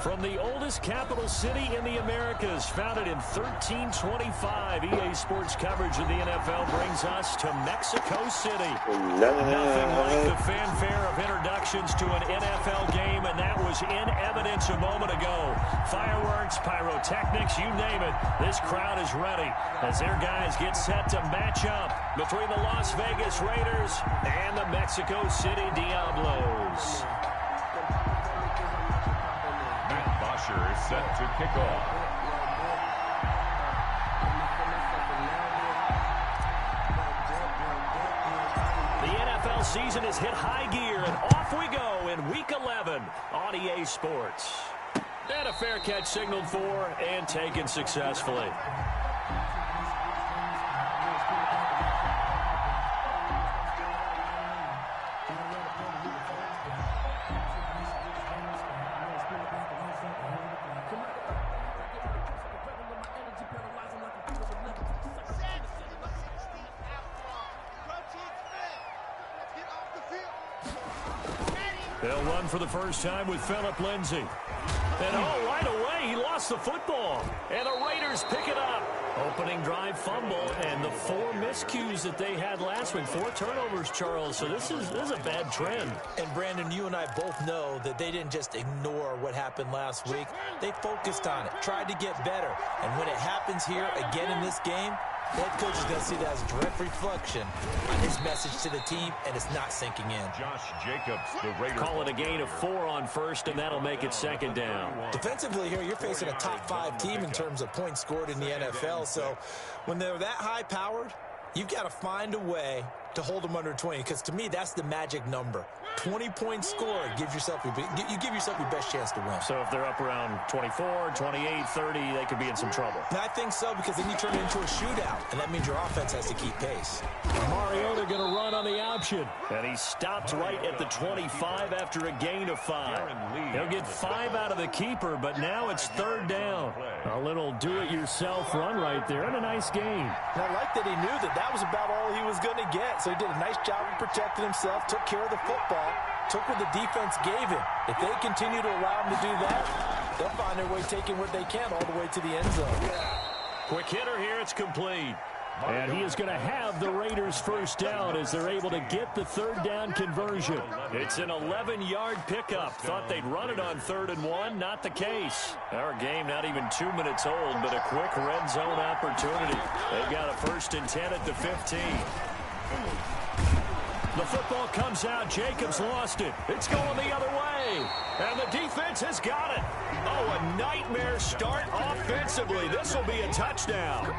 From the oldest capital city in the Americas, founded in 1325, EA Sports coverage of the NFL brings us to Mexico City. Nothing like the fanfare of introductions to an NFL game, and that was in evidence a moment ago. Fireworks, pyrotechnics, you name it. This crowd is ready as their guys get set to match up between the Las Vegas Raiders and the Mexico City Diablos. Is set to kick off. The NFL season has hit high gear, and off we go in Week 11 on EA Sports. And a fair catch signaled for and taken successfully. They'll run for the first time with Phillip Lindsay. And right away, he lost the football. And the Raiders pick it up. Opening drive fumble, and the 4 miscues that they had last week. 4 turnovers, Charles. So this is a bad trend. And, Brandon, you and I both know that they didn't just ignore what happened last week. They focused on it, tried to get better. And when it happens here again in this game, the head coach is going to see that as a direct reflection on his message to the team, and it's not sinking in. Josh Jacobs, the Raiders. Call it a gain of 4 on first, and that'll make it second down. Defensively here, you're facing a top 5 team in terms of points scored in the NFL. So when they're that high-powered, you've got to find a way to hold them under 20, because to me, that's the magic number. 20-point score, you give yourself your best chance to win. So if they're up around 24, 28, 30, they could be in some trouble. And I think so, because then you turn it into a shootout, and that means your offense has to keep pace. Mariota going to run on the option, and he stopped right at the 25 after a gain of 5. He'll get 5 out of the keeper, but now it's third down. A little do-it-yourself run right there, and a nice gain. And I like that he knew that was about all he was going to get, so he did a nice job of protecting himself, took care of the football, took what the defense gave him. If they continue to allow him to do that, they'll find their way taking what they can all the way to the end zone. Quick hitter here, it's complete. And he is going to have the Raiders first down as they're able to get the third down conversion. It's an 11-yard pickup. Thought they'd run it on 3rd and 1. Not the case. Our game not even 2 minutes old, but a quick red zone opportunity. They've got a 1st and 10 at the 15. The football comes out. Jacobs lost it. It's going the other way. And the defense has got it. Oh, a nightmare start offensively. This will be a touchdown.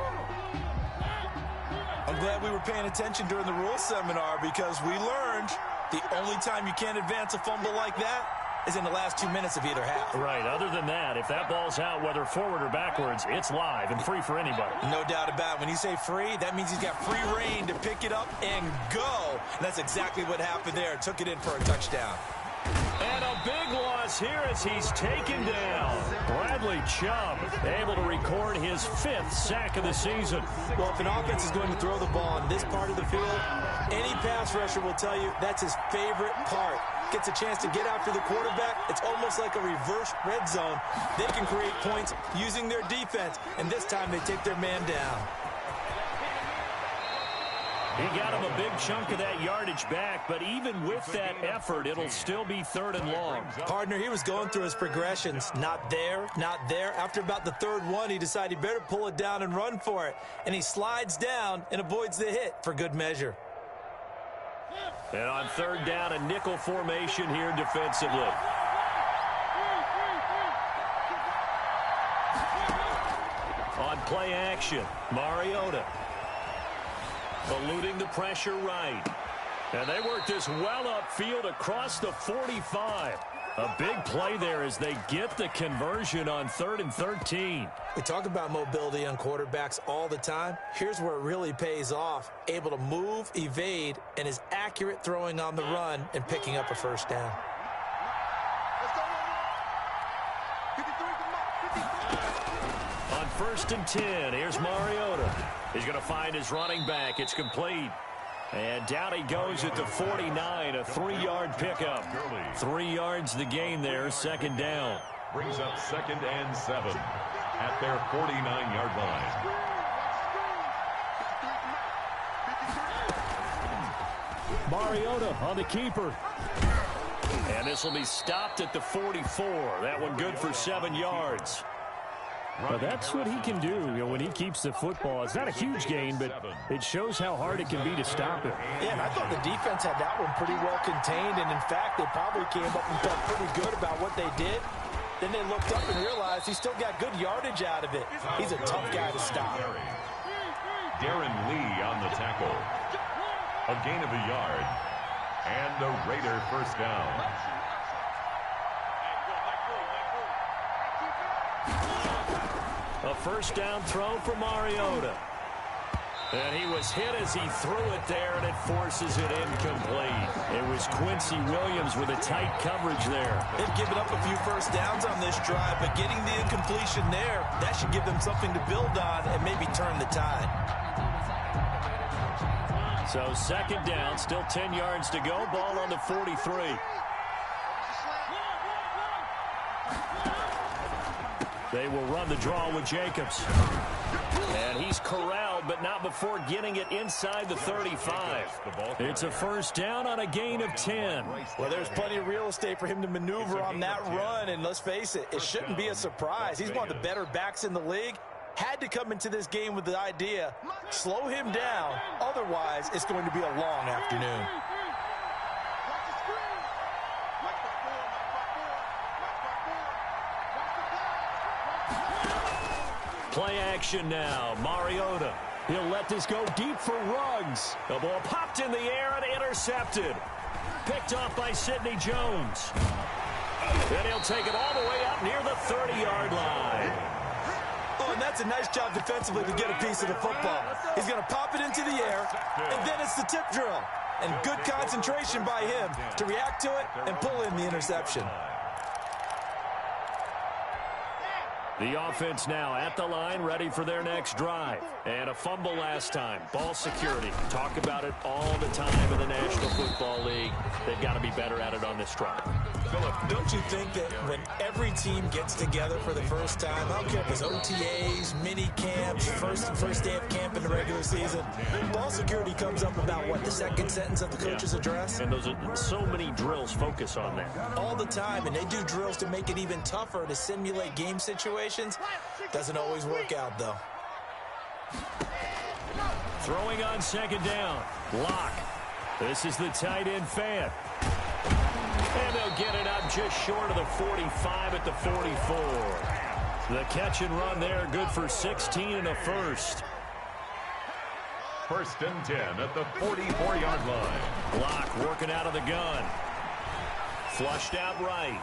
I'm glad we were paying attention during the rules seminar, because we learned the only time you can't advance a fumble like that is in the last 2 minutes of either half. Right. Other than that, if that ball's out, whether forward or backwards, it's live and free for anybody. No doubt about it. When you say free, that means he's got free reign to pick it up and go. And that's exactly what happened there. Took it in for a touchdown. And a big loss here as he's taken down. Bradley Chubb able to record his 5th sack of the season. Well, if an offense is going to throw the ball on this part of the field, any pass rusher will tell you that's his favorite part. Gets a chance to get after the quarterback. It's almost like a reverse red zone. They can create points using their defense, and this time they take their man down. He got him a big chunk of that yardage back, but even with that effort, it'll still be 3rd and long. Partner, he was going through his progressions. Not there, not there. After about the 3rd one, he decided he better pull it down and run for it. And he slides down and avoids the hit for good measure. And on 3rd down, a nickel formation here defensively. On play action, Mariota eluding the pressure right. And they work this well upfield across the 45. A big play there as they get the conversion on 3rd and 13. We talk about mobility on quarterbacks all the time. Here's where it really pays off. Able to move, evade, and is accurate throwing on the run and picking up a first down. On 1st and 10, here's Mariota. He's going to find his running back. It's complete. And down he goes at the 49, a 3-yard pickup. 3 yards the gain there, 2nd down. Brings up 2nd and 7 at their 49-yard line. Mariota on the keeper. And this will be stopped at the 44. That one good for 7 yards. Well, that's what he can do, when he keeps the football. It's not a huge gain, but it shows how hard it can be to stop him. Yeah, and I thought the defense had that one pretty well contained, and in fact, they probably came up and felt pretty good about what they did. Then they looked up and realized he still got good yardage out of it. He's a tough guy to stop. Darren Lee on the tackle. A gain of a yard. And the Raider first down. A first down throw for Mariota. And he was hit as he threw it there, and it forces it incomplete. It was Quincy Williams with a tight coverage there. They've given up a few first downs on this drive, but getting the incompletion there, that should give them something to build on and maybe turn the tide. So 2nd down, still 10 yards to go. Ball on the 43. They will run the draw with Jacobs. And he's corralled, but not before getting it inside the 35. It's a first down on a gain of 10. Well, there's plenty of real estate for him to maneuver on that run, and let's face it, it shouldn't be a surprise. He's one of the better backs in the league. Had to come into this game with the idea, slow him down, otherwise it's going to be a long afternoon. Play action now. Mariota. He'll let this go deep for Ruggs. The ball popped in the air and intercepted. Picked off by Sidney Jones. Then he'll take it all the way up near the 30-yard line. Oh, and that's a nice job defensively to get a piece of the football. He's going to pop it into the air, and then it's the tip drill. And good concentration by him to react to it and pull in the interception. The offense now at the line, ready for their next drive. And a fumble last time. Ball security. Talk about it all the time in the National Football League. They've got to be better at it on this drive. Philip, don't you think that when every team gets together for the first time, I don't care if it's OTAs, mini camps, first day of camp in the regular season, ball security comes up about, what, the second sentence of the coach's address? And those are so many drills focus on that. All the time, and they do drills to make it even tougher to simulate game situations. Doesn't always work out, though. Throwing on 2nd down. Lock. This is the tight end fan. And they'll get it up just short of the 45 at the 44. The catch and run there, good for 16 and a first. 1st and 10 at the 44-yard line. Lock working out of the gun. Flushed out right.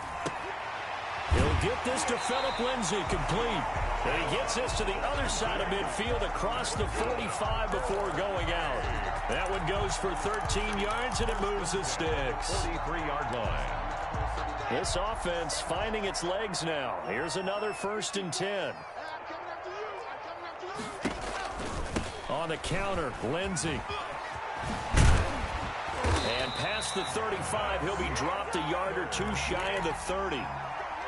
He'll get this to Philip Lindsay, complete. And he gets this to the other side of midfield across the 45 before going out. That one goes for 13 yards, and it moves the sticks. 43-yard line. This offense finding its legs now. Here's another 1st and 10. On the counter, Lindsay. And past the 35, he'll be dropped a yard or two shy of the 30.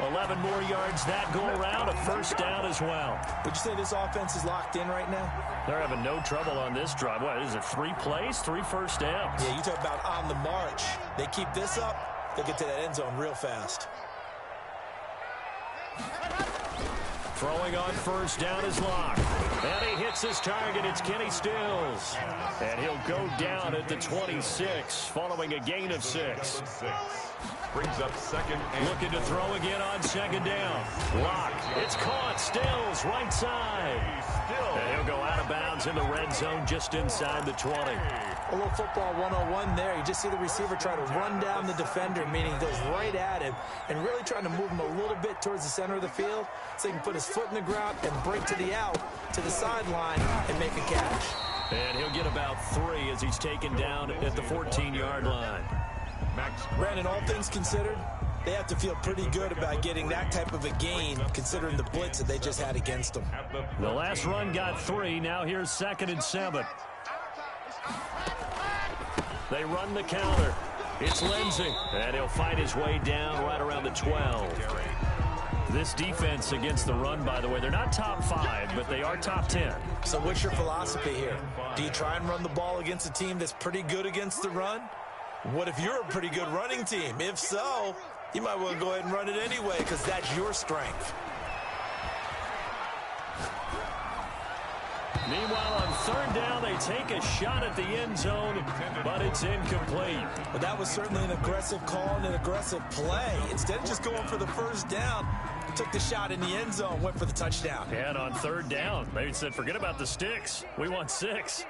11 more yards that go around, a first down as well. Would you say this offense is locked in right now? They're having no trouble on this drive. What, is it 3 plays, 3 first downs? Yeah, you talk about on the march. They keep this up, they'll get to that end zone real fast. Throwing on 1st down is Lock. And he hits his target. It's Kenny Stills. And he'll go down at the 26 following a gain of 6. Brings up 2nd and... Looking to throw again on 2nd down. Lock. It's caught. Stills, right side. And he'll go out of bounds in the red zone just inside the 20. A little football 101 there. You just see the receiver try to run down the defender, meaning he goes right at him and really trying to move him a little bit towards the center of the field so he can put his foot in the ground and break to the out, to the sideline, and make a catch. And he'll get about 3 as he's taken down at the 14-yard line. Brandon, all things considered, they have to feel pretty good about getting that type of a gain considering the blitz that they just had against them. The last run got 3. Now here's 2nd and 7. They run the counter. It's Lindsay. And he'll find his way down right around the 12. This defense against the run, by the way, they're not top 5, but they are top 10. So what's your philosophy here? Do you try and run the ball against a team that's pretty good against the run? What if you're a pretty good running team? If so, you might want to go ahead and run it anyway because that's your strength. Meanwhile, on third down, they take a shot at the end zone, but it's incomplete. But that was certainly an aggressive call and an aggressive play. Instead of just going for the first down, took the shot in the end zone, went for the touchdown. And on third down, they said, forget about the sticks. We want 6.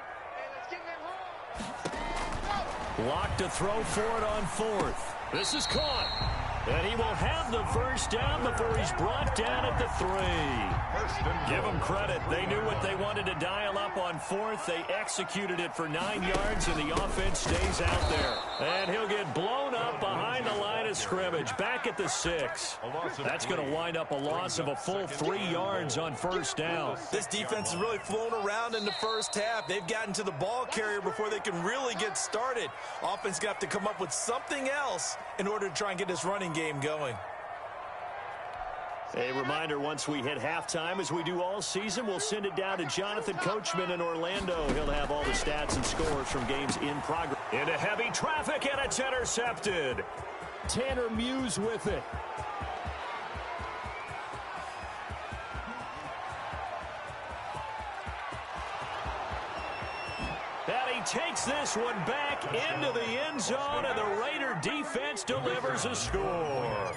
Lock to throw for it on fourth. This is caught. And he will have the first down before he's brought down at the 3. Give them credit. They knew what they wanted to dial up on fourth. They executed it for 9 yards, and the offense stays out there. And he'll get blown up behind the line of scrimmage. Back at the 6. That's going to wind up a loss of a full 3 yards on first down. This defense has really flown around in the first half. They've gotten to the ball carrier before they can really get started. Offense got to come up with something else in order to try and get this running game going. A reminder, once we hit halftime, as we do all season, we'll send it down to Jonathan Coachman in Orlando. He'll have all the stats and scores from games in progress. Into heavy traffic, and it's intercepted. Tanner Muse with it. And he takes this one back into the end zone, and the Raider defense delivers a score.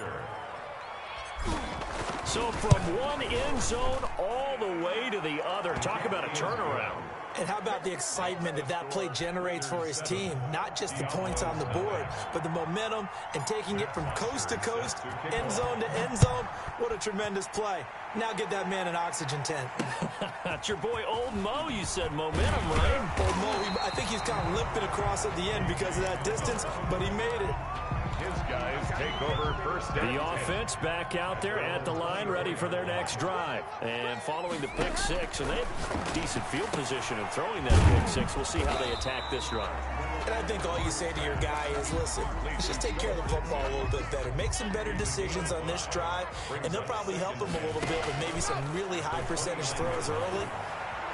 So from one end zone all the way to the other. Talk about a turnaround. And how about the excitement that that play generates for his team? Not just the points on the board, but the momentum and taking it from coast to coast, end zone to end zone. What a tremendous play. Now get that man an oxygen tent. That's your boy Old Mo. You said momentum, right? Old Mo, I think he's kind of limping across at the end because of that distance, but he made it. His guys take over first down. The offense back out there at the line, ready for their next drive. And following the pick 6, and they have decent field position in throwing that pick 6. We'll see how they attack this drive. And I think all you say to your guy is, listen, let's just take care of the football a little bit better. Make some better decisions on this drive, and they'll probably help him a little bit with maybe some really high percentage throws early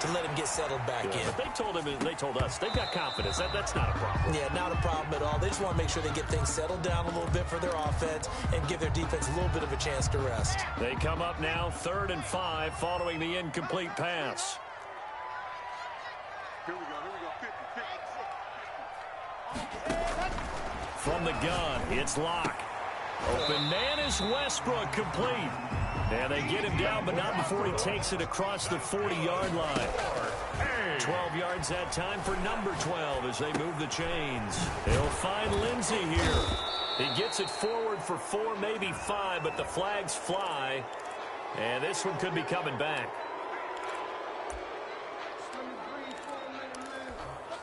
to let him get settled back in. But they told him, and they told us, they've got confidence. That's not a problem. Yeah, not a problem at all. They just want to make sure they get things settled down a little bit for their offense and give their defense a little bit of a chance to rest. They come up now 3rd and 5 following the incomplete pass. Here we go. From the gun, it's Locke. Open man is Westbrook, complete. And they get him down, but not before he takes it across the 40-yard line. 12 yards that time for number 12 as they move the chains. They'll find Lindsey here. He gets it forward for 4, maybe 5, but the flags fly. And this one could be coming back.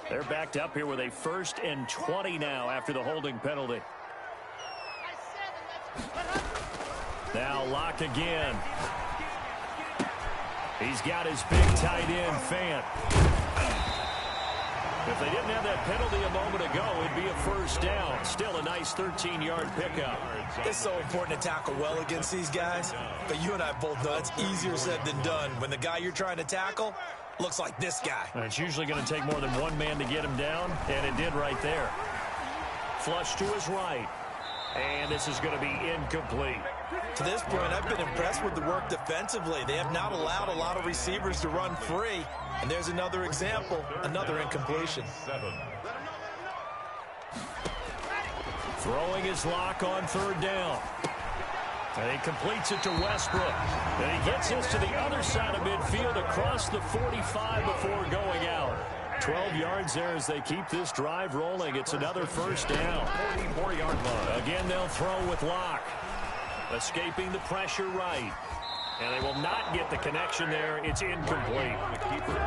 They're backed up here with a 1st and 20 now after the holding penalty. Now Locke again. He's got his big tight end, Fant. If they didn't have that penalty a moment ago, it'd be a first down. Still a nice 13-yard pickup. It's so important to tackle well against these guys, but you and I both know it's easier said than done when the guy you're trying to tackle looks like this guy. And it's usually going to take more than one man to get him down, and it did right there. Flush to his right. And this is going to be incomplete. To this point, I've been impressed with the work defensively. They have not allowed a lot of receivers to run free. And there's another example, another incompletion. Throwing his Lock on 3rd down. And he completes it to Westbrook. And he gets this to the other side of midfield across the 45 before going out. 12 yards there as they keep this drive rolling. It's another first down. 44-yard line. Again, they'll throw with Locke. Escaping the pressure right. And they will not get the connection there. It's incomplete.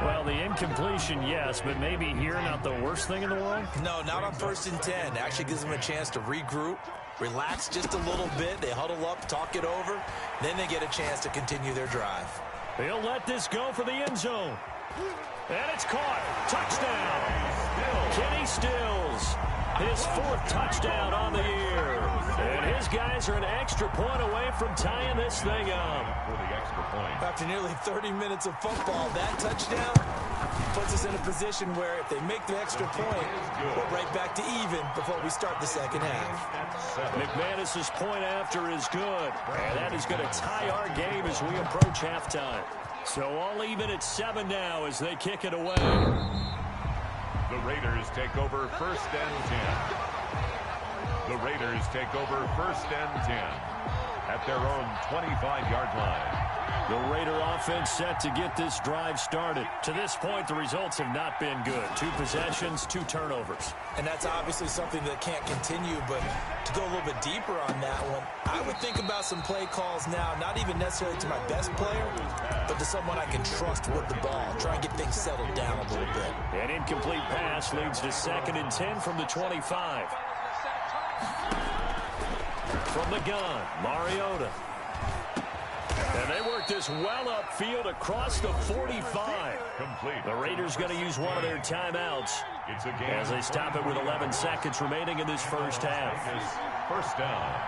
Well, the incompletion, yes, but maybe here not the worst thing in the world? No, not on 1st and 10. Actually gives them a chance to regroup, relax just a little bit. They huddle up, talk it over. Then they get a chance to continue their drive. They'll let this go for the end zone. And it's caught. Touchdown. Kenny Stills. His 4th touchdown on the year. And his guys are an extra point away from tying this thing up. For the extra point. After nearly 30 minutes of football, that touchdown puts us in a position where if they make the extra point, we're right back to even before we start the second half. McManus's point after is good. And that is going to tie our game as we approach halftime. So all even at 7 now as they kick it away. The Raiders take over 1st and 10. The Raiders take over 1st and 10 at their own 25-yard line. The Raider offense set to get this drive started. To this point, the results have not been good. 2 possessions, 2 turnovers. And that's obviously something that can't continue, but to go a little bit deeper on that one, I would think about some play calls now, not even necessarily to my best player, but to someone I can trust with the ball. Try and get things settled down a little bit. An incomplete pass leads to 2nd and 10 from the 25. From the gun, Mariota. And they work this well upfield across the 45. Complete. The Raiders going to use one of their timeouts It's a game as they stop it with 11 seconds remaining in this first half. 1st down.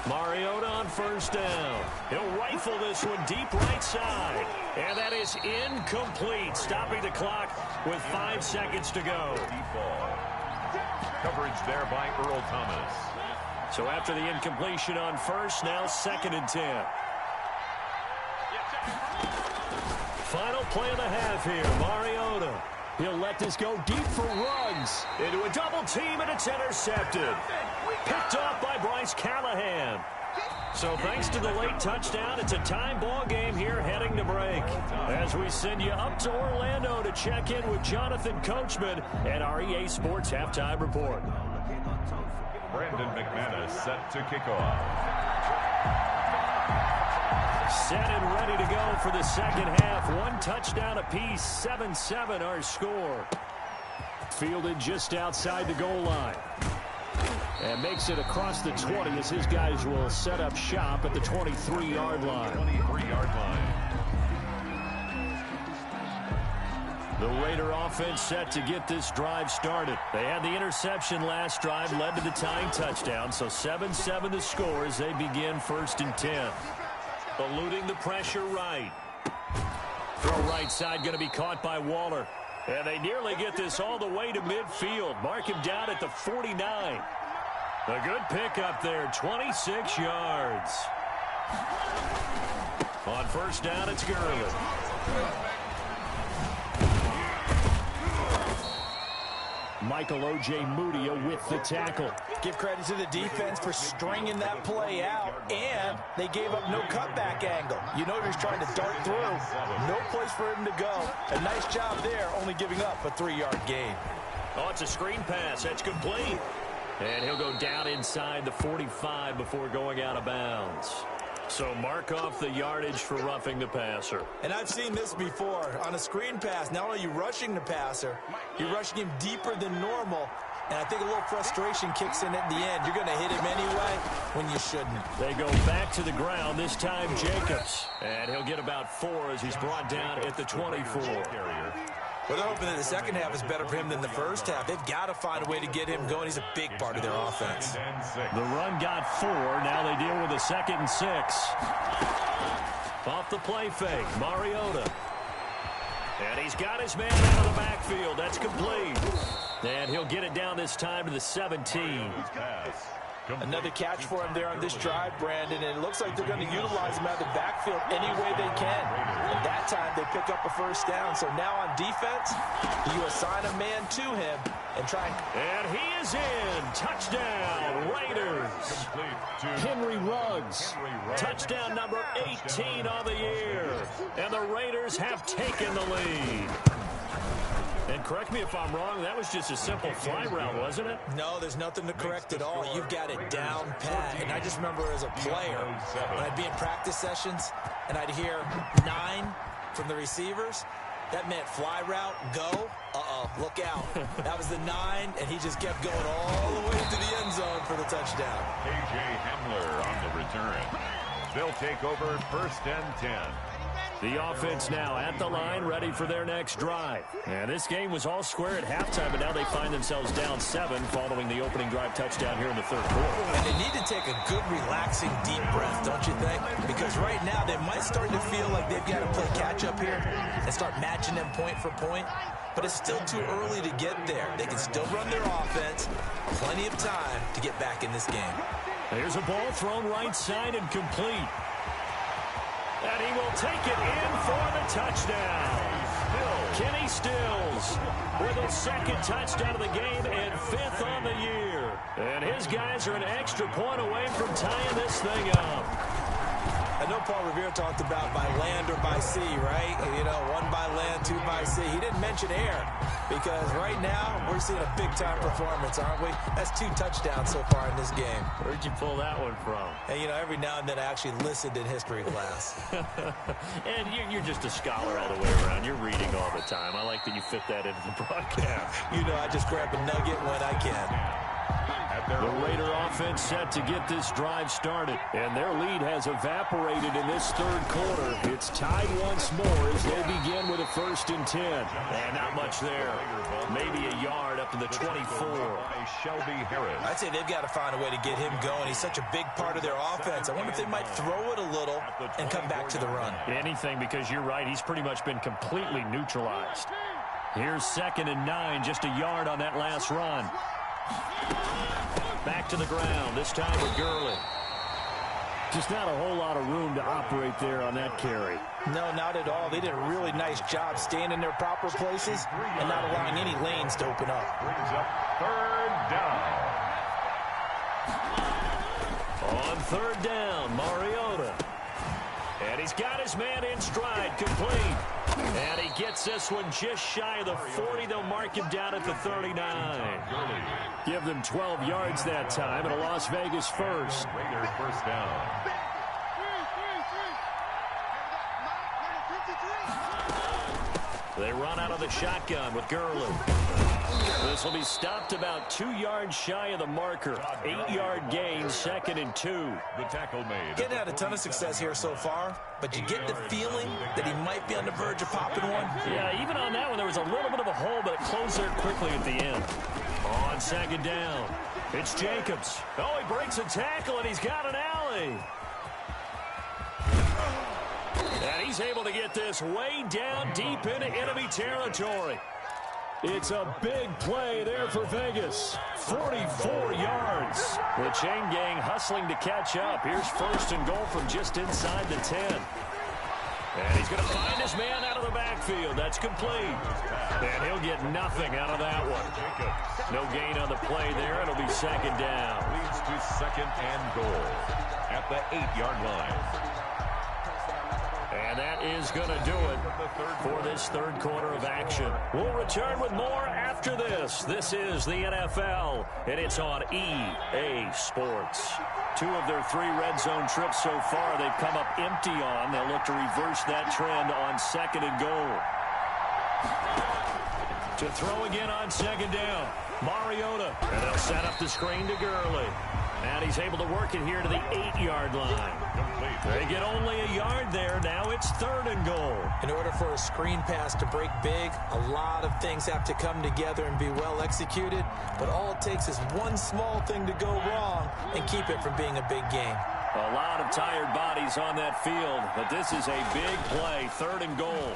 Mariota on 1st down. He'll rifle this one deep right side. And that is incomplete, stopping the clock with 5 seconds to go. Deep ball. Coverage there by Earl Thomas. So after the incompletion on 1st, now 2nd and 10. Final play of the half here, Mariota. He'll let this go deep for Ruggs. Into a double team, and it's intercepted. Picked off by Bryce Callahan. So thanks to the late touchdown, it's a time ball game here heading to break. As we send you up to Orlando to check in with Jonathan Coachman and our EA Sports Halftime Report. Brandon McManus set to kick off. Set and ready to go for the second half. 1 touchdown apiece, 7-7 our score. Fielded just outside the goal line. And makes it across the 20 as his guys will set up shop at the 23-yard line. 23-yard line. The Raider offense set to get this drive started. They had the interception last drive, led to the tying touchdown. So 7-7 the score as they begin 1st and 10. Eluding the pressure right. Throw right side going to be caught by Waller. And they nearly get this all the way to midfield. Mark him down at the 49. A good pickup there, 26 yards. On 1st down, it's Gurley. Michael O.J. Mudia with the tackle. Give credit to the defense for stringing that play out, and they gave up no cutback angle. You know he's trying to dart through. No place for him to go. A nice job there, only giving up a 3-yard gain. Oh, it's a screen pass. That's complete. And he'll go down inside the 45 before going out of bounds. So mark off the yardage for roughing the passer. And I've seen this before. On a screen pass, not only are you rushing the passer, you're rushing him deeper than normal. And I think a little frustration kicks in at the end. You're going to hit him anyway when you shouldn't. They go back to the ground, this time Jacobs. And he'll get about 4 as he's brought down at the 24. Well, they're hoping that the second half is better for him than the first half. They've got to find a way to get him going. He's a big part of their offense. The run got 4. Now they deal with a 2nd and 6. Off the play fake, Mariota. And he's got his man out of the backfield. That's complete. And he'll get it down this time to the 17. Another catch for him there on this drive, Brandon, and it looks like they're going to utilize him out of the backfield any way they can. And that time they pick up a 1st down. So now on defense, you assign a man to him and try and he is in. Touchdown, Raiders. Henry Ruggs. Touchdown number 18 on the year. And the Raiders have taken the lead. And correct me if I'm wrong, that was just a simple fly route, wasn't it? No, there's nothing to correct at all. You've got it down pat. And I just remember as a player, when I'd be in practice sessions and I'd hear 9 from the receivers, that meant fly route, go, look out. That was the 9, and he just kept going all the way to the end zone for the touchdown. A.J. Hamler on the return. They'll take over 1st and 10. The offense now at the line, ready for their next drive. And this game was all square at halftime, but now they find themselves down 7 following the opening drive touchdown here in the third quarter. And they need to take a good, relaxing, deep breath, don't you think? Because right now they might start to feel like they've got to play catch-up here and start matching them point for point. But it's still too early to get there. They can still run their offense. Plenty of time to get back in this game. There's a ball thrown right side and complete. And he will take it in for the touchdown. Kenny Stills with his second touchdown of the game and 5th on the year. And his guys are an extra point away from tying this thing up. I know Paul Revere talked about by land or by sea, right? You know, 1 by land, 2 by sea. He didn't mention air because right now we're seeing a big-time performance, aren't we? That's 2 touchdowns so far in this game. Where'd you pull that one from? And, you know, every now and then I actually listened in history class. And you're just a scholar all the way around. You're reading all the time. I like that you fit that into the broadcast. You know, I just grab a nugget when I can. The Raider offense set to get this drive started. And their lead has evaporated in this third quarter. It's tied once more as they begin with a 1st and 10. And not much there. Maybe a yard up to the 24. I'd say they've got to find a way to get him going. He's such a big part of their offense. I wonder if they might throw it a little and come back to the run. Anything, because you're right. He's pretty much been completely neutralized. Here's 2nd and 9. Just a yard on that last run. Back to the ground, this time with Gurley. Just not a whole lot of room to operate there on that carry. No, not at all. They did a really nice job staying in their proper places and not allowing any lanes to open up. Brings up 3rd down. On 3rd down, Mariota. And he's got his man in stride, complete. And he gets this one just shy of the 40. They'll mark him down at the 39. Give them 12 yards that time, and a Las Vegas first. Raider 1st down. They run out of the shotgun with Gurley. This will be stopped about 2 yards shy of the marker. 8-yard gain, 2nd and 2. The tackle made. Getting had a ton of success here so far, but you get the feeling that he might be on the verge of popping one. Yeah, even on that one, there was a little bit of a hole, but it closed there quickly at the end. On 2nd down, it's Jacobs. Oh, he breaks a tackle, and he's got an alley. And he's able to get this way down deep into enemy territory. It's a big play there for Vegas. 44 yards. The chain gang hustling to catch up. Here's 1st and goal from just inside the 10. And he's going to find his man out of the backfield. That's complete. And he'll get nothing out of that one. No gain on the play there. It'll be 2nd down. Leads to 2nd and goal at the 8-yard line. And that is going to do it for this third quarter of action. We'll return with more after this. This is the NFL, and it's on EA Sports. 2 of their 3 red zone trips so far they've come up empty on. They'll look to reverse that trend on 2nd and goal. To throw again on 2nd down, Mariota. And they'll set up the screen to Gurley. And he's able to work it here to the 8-yard line. They get only a yard there. Now it's 3rd and goal. In order for a screen pass to break big, a lot of things have to come together and be well executed. But all it takes is one small thing to go wrong and keep it from being a big game. A lot of tired bodies on that field, but this is a big play. 3rd and goal.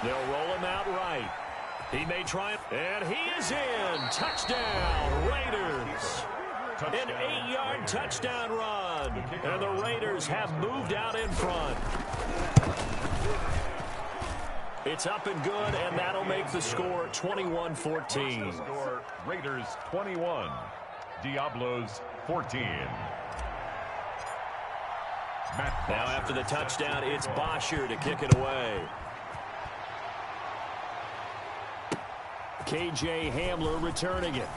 They'll roll him out right. He may try it, and he is in. Touchdown, Raiders. An 8-yard touchdown run. And the Raiders have moved out in front. It's up and good, and that'll make the score 21-14. Score Raiders 21, Diablos 14. Now after the touchdown, it's Bosher to kick it away. KJ Hamler returning it.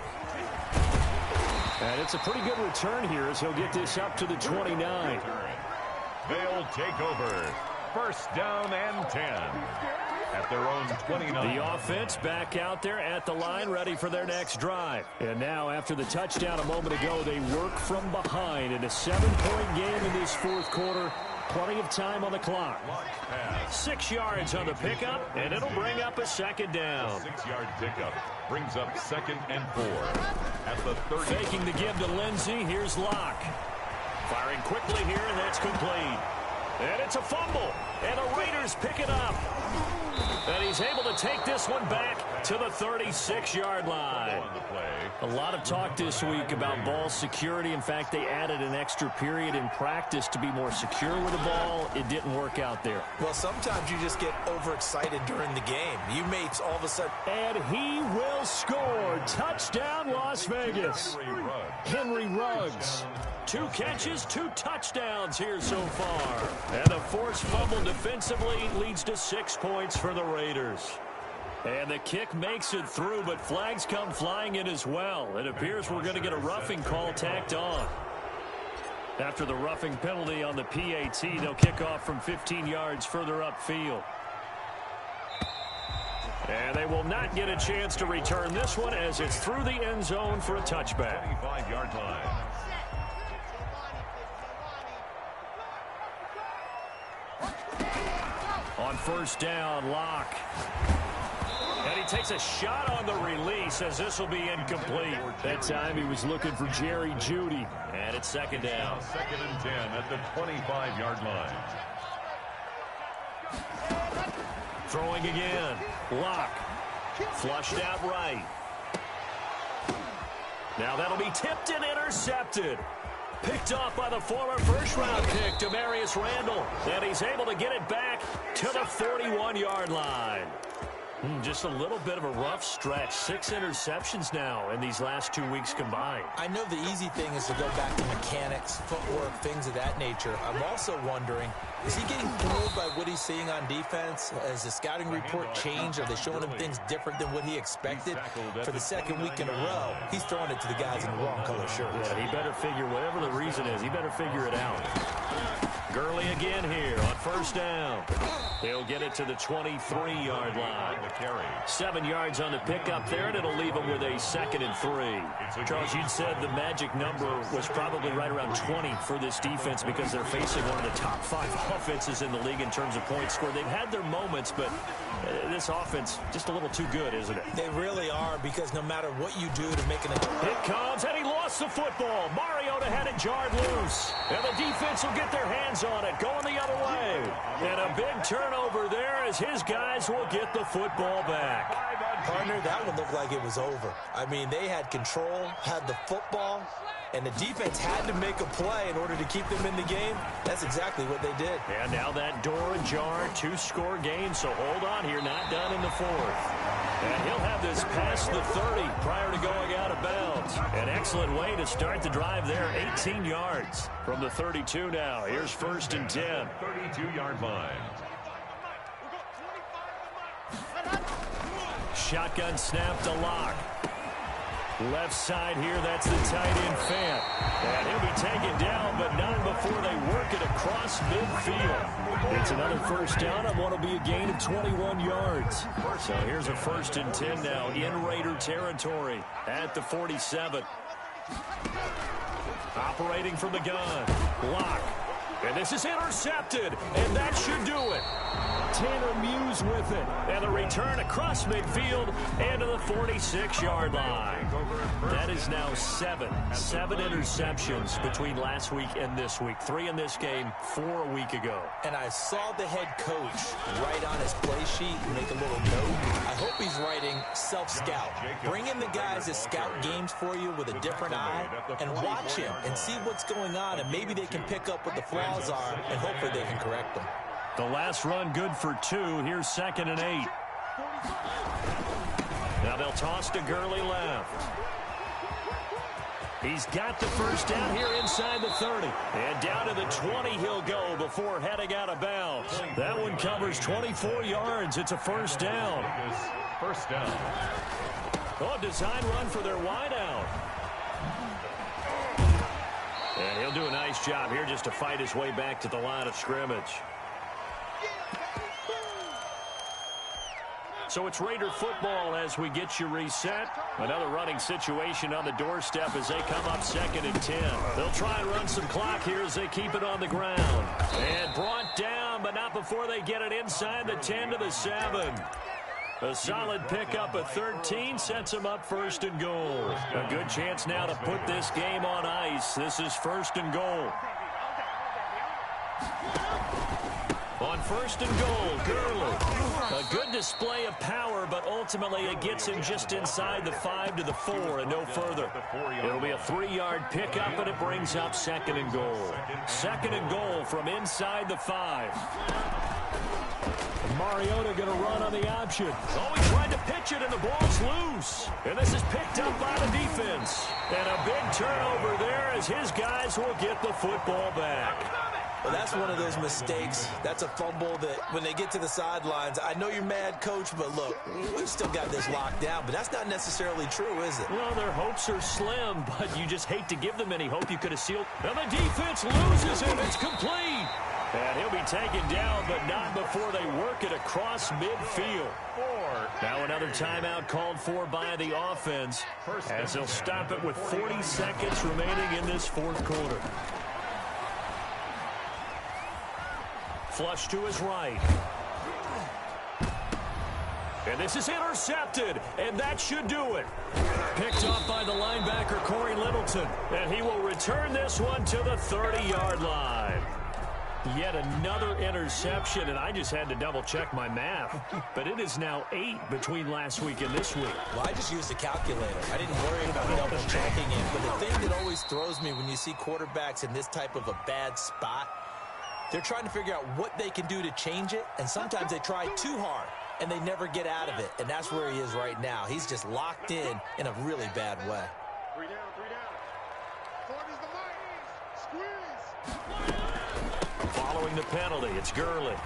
And it's a pretty good return here as he'll get this up to the 29. They'll take over. 1st down and 10 at their own 29. The offense back out there at the line, ready for their next drive. And now after the touchdown a moment ago, they work from behind in a 7-point game in this 4th quarter. Plenty of time on the clock. 6 yards on the pickup, and it'll bring up a second down. 6-yard pickup brings up 2nd and 4 at the 30. Faking the give to Lindsey. Here's Locke. Firing quickly here, and that's complete. And it's a fumble, and the Raiders pick it up. And he's able to take this one back to the 36-yard line. A lot of talk this week about ball security. In fact, they added an extra period in practice to be more secure with the ball. It didn't work out there. Well, sometimes you just get overexcited during the game. You may all of a sudden. And he will score. Touchdown, Las Vegas. Henry Ruggs. 2 catches, 2 touchdowns here so far. And the forced fumble defensively leads to 6 points for the Raiders. And the kick makes it through, but flags come flying in as well. It appears we're going to get a roughing call tacked on. After the roughing penalty on the PAT, they'll kick off from 15 yards further upfield. And they will not get a chance to return this one as it's through the end zone for a touchback. 25-yard line. On first down, Locke. And he takes a shot on the release as this will be incomplete. That time he was looking for Jerry Jeudy. And it's 2nd down. 2nd and 10 at the 25-yard line. Throwing again. Locke. Flushed out right. Now that'll be tipped and intercepted. Picked off by the former first-round pick, Demarius Randall. And he's able to get it back to the 41-yard line. Just a little bit of a rough stretch. 6 interceptions now in these last 2 weeks combined. I know the easy thing is to go back to mechanics, footwork, things of that nature. I'm also wondering, is he getting fooled by what he's seeing on defense? Has the scouting report changed? Are they showing him things different than what he expected? For the 2nd week in a row, he's throwing it to the guys in the wrong color shirts. Yeah, he better figure, whatever the reason is, he better figure it out. Gurley again here on first down. They'll get it to the 23-yard line. 7 yards on the pickup there, and it'll leave them with a 2nd and 3. Charles, you said the magic number was probably right around 20 for this defense because they're facing one of the top 5 offenses in the league in terms of points scored. They've had their moments, but this offense just a little too good, isn't it? They really are, because no matter what you do to make an... It comes, and he lost the football. Mariota had it jarred loose, and the defense will get their hands on it, going the other way. And a big turnover there as his guys will get the football back. Partner, that one looked like it was over. I mean, they had control, had the football, and the defense had to make a play in order to keep them in the game. That's exactly what they did. And now that door ajar, 2-score game, so hold on here, not done in the 4th. And he'll have this past the 30 prior to going out of bounds. An excellent way to start the drive there, 18 yards from the 32 now. Here's 1st and 10. 32-yard line. Shotgun snap to Locke. Left side here, that's the tight end Fant. And he'll be taken down, but not before they work it across midfield. It's another first down on what will be a gain of 21 yards. So here's a 1st and 10 now in Raider territory at the 47. Operating from the gun. Locke. And this is intercepted, and that should do it. Tanner Muse with it. And the return across midfield and to the 46-yard line. That is now 7 interceptions between last week and this week. 3 in this game, 4 a week ago. And I saw the head coach write on his play sheet and make a little note. I hope he's writing self-scout. Bring in the guys that scout games for you with a different eye and watch him and see what's going on, and maybe they can pick up what the flaws are, and hopefully they can correct them. The last run good for 2. Here's 2nd and 8. Now they'll toss to Gurley left. He's got the first down here inside the 30. And down to the 20 he'll go before heading out of bounds. That one covers 24 yards. It's a first down. First down. Oh, design run for their wideout. And he'll do a nice job here just to fight his way back to the line of scrimmage. So it's Raider football as we get you reset. Another running situation on the doorstep as they come up 2nd and 10. They'll try and run some clock here as they keep it on the ground. And brought down, but not before they get it inside the 10 to the 7. A solid pickup at 13 sets them up 1st and goal. A good chance now to put this game on ice. This is 1st and goal. On 1st and goal, Gurley. A good display of power, but ultimately it gets him just inside the 5 to the 4 and no further. It'll be a 3-yard pickup, and it brings up 2nd and goal. 2nd and goal from inside the 5. Mariota going to run on the option. Oh, he tried to pitch it, and the ball's loose. And this is picked up by the defense. And a big turnover there as his guys will get the football back. Well, that's one of those mistakes. That's a fumble that when they get to the sidelines, I know you're mad, Coach, but look, we've still got this locked down. But that's not necessarily true, is it? Well, their hopes are slim, but you just hate to give them any hope. You could have sealed. And the defense loses him. It's complete. And he'll be taken down, but not before they work it across midfield. Now another timeout called for by the offense as they'll stop it with 40 seconds remaining in this 4th quarter. Flush to his right. And this is intercepted, and that should do it. Picked off by the linebacker, Corey Littleton, and he will return this one to the 30-yard line. Yet another interception, and I just had to double-check my math. But it is now 8 between last week and this week. Well, I just used a calculator. I didn't worry about double-checking it. But the thing that always throws me when you see quarterbacks in this type of a bad spot, they're trying to figure out what they can do to change it, and sometimes they try too hard, and they never get out of it. And that's where he is right now. He's just locked in a really bad way. 3 down, 3 down. 4 is the mark. Squeeze. Following the penalty, it's Gurley.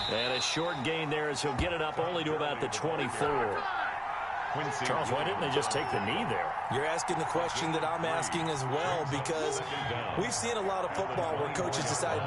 And a short gain there as he'll get it up only to about the 24. Charles, why didn't they just take the knee there? You're asking the question that I'm asking as well, because we've seen a lot of football where coaches decide maybe